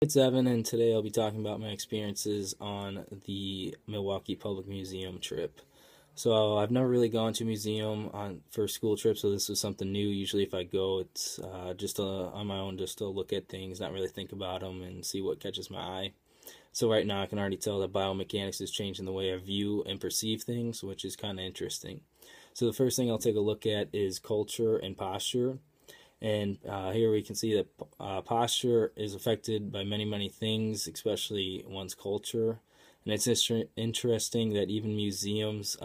It's Evan, and today I'll be talking about my experiences on the Milwaukee Public Museum trip. So I've never really gone to a museum for school trips, so this was something new. Usually, if I go, it's just on my own, just to look at things, not really think about them, and see what catches my eye. So right now, I can already tell that biomechanics is changing the way I view and perceive things, which is kind of interesting. So the first thing I'll take a look at is culture and posture. And here we can see that posture is affected by many things, especially one's culture. And it's interesting that even museums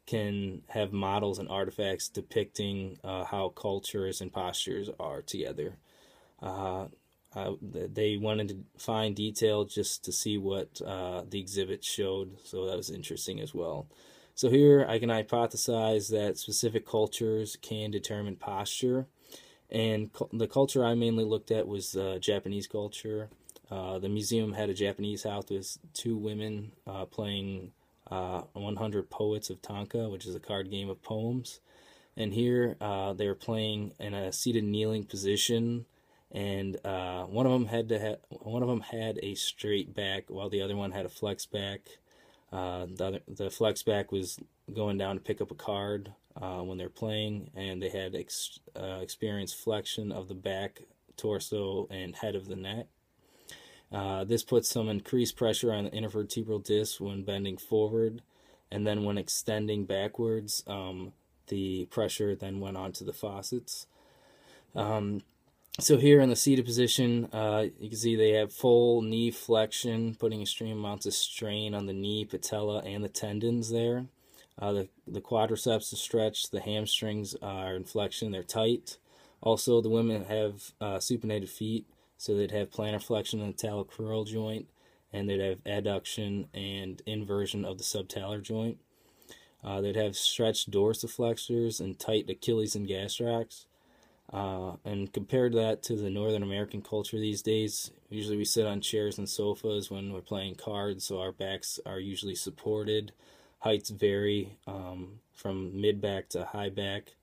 can have models and artifacts depicting how cultures and postures are together. They wanted to find detail just to see what the exhibit showed, so that was interesting as well. So here I can hypothesize that specific cultures can determine posture. And the culture I mainly looked at was Japanese culture. The museum had a Japanese house with two women playing 100 Poets of Tanka, which is a card game of poems. And here they were playing in a seated kneeling position, and one of them had a straight back, while the other one had a flex back. The flex back was going down to pick up a card when they're playing, and they had experienced flexion of the back, torso, and head of the neck. This puts some increased pressure on the intervertebral disc when bending forward, and then when extending backwards, the pressure then went onto the faucets. So here in the seated position, you can see they have full knee flexion, putting extreme amounts of strain on the knee, patella, and the tendons there. The quadriceps is stretched, the hamstrings are in flexion, they're tight. Also, the women have supinated feet, so they'd have plantar flexion in the talocrural joint, and they'd have adduction and inversion of the subtalar joint. They'd have stretched dorsiflexors and tight Achilles and gastrocs. And compared that to the Northern American culture these days, usually we sit on chairs and sofas when we're playing cards, so our backs are usually supported. Heights vary from mid-back to high back.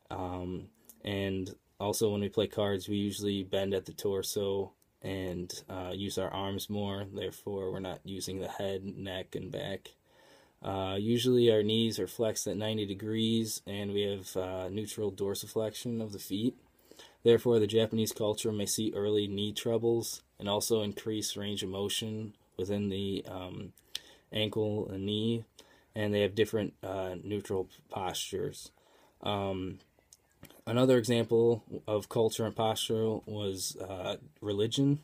And also when we play cards, we usually bend at the torso and use our arms more. Therefore, we're not using the head, neck, and back. Usually our knees are flexed at 90 degrees, and we have neutral dorsiflexion of the feet. Therefore, the Japanese culture may see early knee troubles and also increased range of motion within the ankle and knee, and they have different neutral postures. Another example of culture and posture was religion.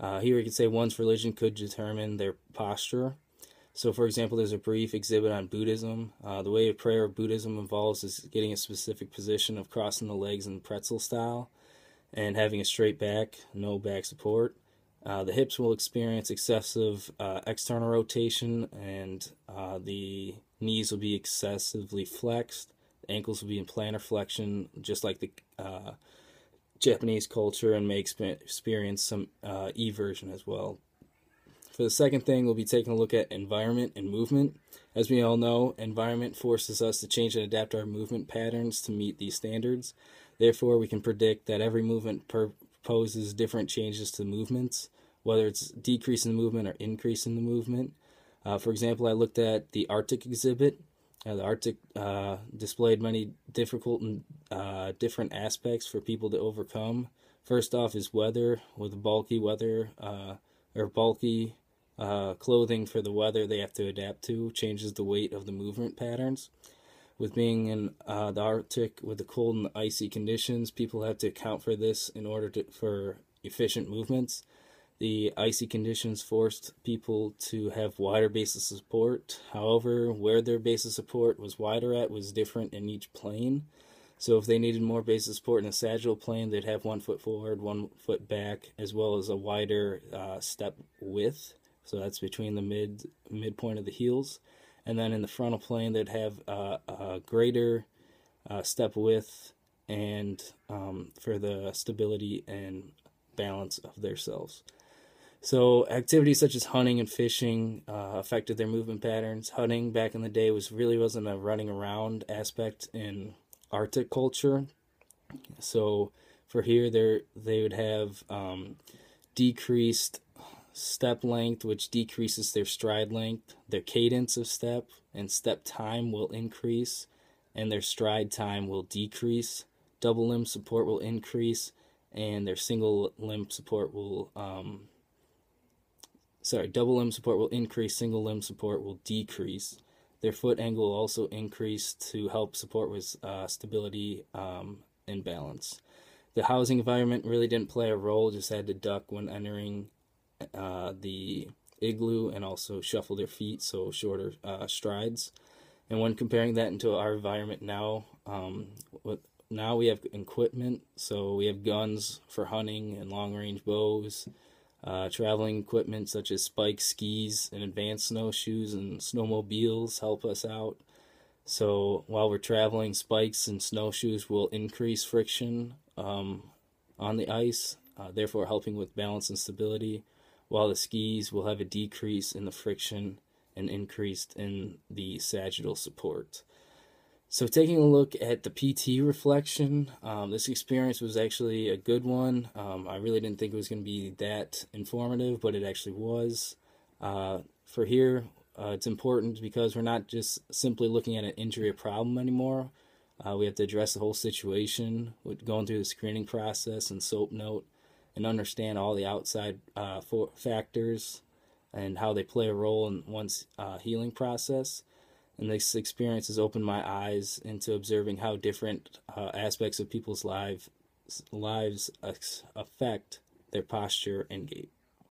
Here we could say one's religion could determine their posture. So, for example, there's a brief exhibit on Buddhism. The way of prayer of Buddhism involves is getting a specific position of crossing the legs in pretzel style and having a straight back, no back support. The hips will experience excessive external rotation, and the knees will be excessively flexed. The ankles will be in plantar flexion, just like the Japanese culture, and may experience some eversion as well. For the second thing, we'll be taking a look at environment and movement. As we all know, environment forces us to change and adapt our movement patterns to meet these standards. Therefore, we can predict that every movement proposes different changes to movements, whether it's decrease in the movement or increase in the movement. For example, I looked at the Arctic exhibit. The Arctic displayed many difficult and different aspects for people to overcome. First off is weather, with bulky clothing for the weather they have to adapt to, changes the weight of the movement patterns. With being in the Arctic with the cold and the icy conditions, people have to account for this in order for efficient movements. The icy conditions forced people to have wider bases of support. However, where their base of support was wider at was different in each plane. So if they needed more base of support in the sagittal plane, they'd have 1 foot forward, 1 foot back, as well as a wider step width. So that's between the midpoint of the heels. And then in the frontal plane, they'd have a greater step width and for the stability and balance of their selves. So activities such as hunting and fishing affected their movement patterns. Hunting back in the day wasn't a running around aspect in Arctic culture. So for here, they would have decreased step length, which decreases their stride length. Their cadence of step and step time will increase, and their stride time will decrease. Double limb support will increase, and their double limb support will increase, single limb support will decrease. Their foot angle will also increase to help support with stability and balance. The housing environment really didn't play a role, just had to duck when entering the igloo and also shuffle their feet, so shorter strides. And when comparing that into our environment now, now we have equipment, so we have guns for hunting and long-range bows, traveling equipment such as spikes, skis, and advanced snowshoes and snowmobiles help us out. So while we're traveling, spikes and snowshoes will increase friction on the ice, therefore helping with balance and stability, while the skis will have a decrease in the friction and increased in the sagittal support. So taking a look at the PT reflection, this experience was actually a good one. I really didn't think it was going to be that informative, but it actually was. For here, it's important because we're not just simply looking at an injury or problem anymore. We have to address the whole situation with going through the screening process and SOAP note and understand all the outside factors and how they play a role in one's healing process. And this experience has opened my eyes into observing how different aspects of people's lives affect their posture and gait.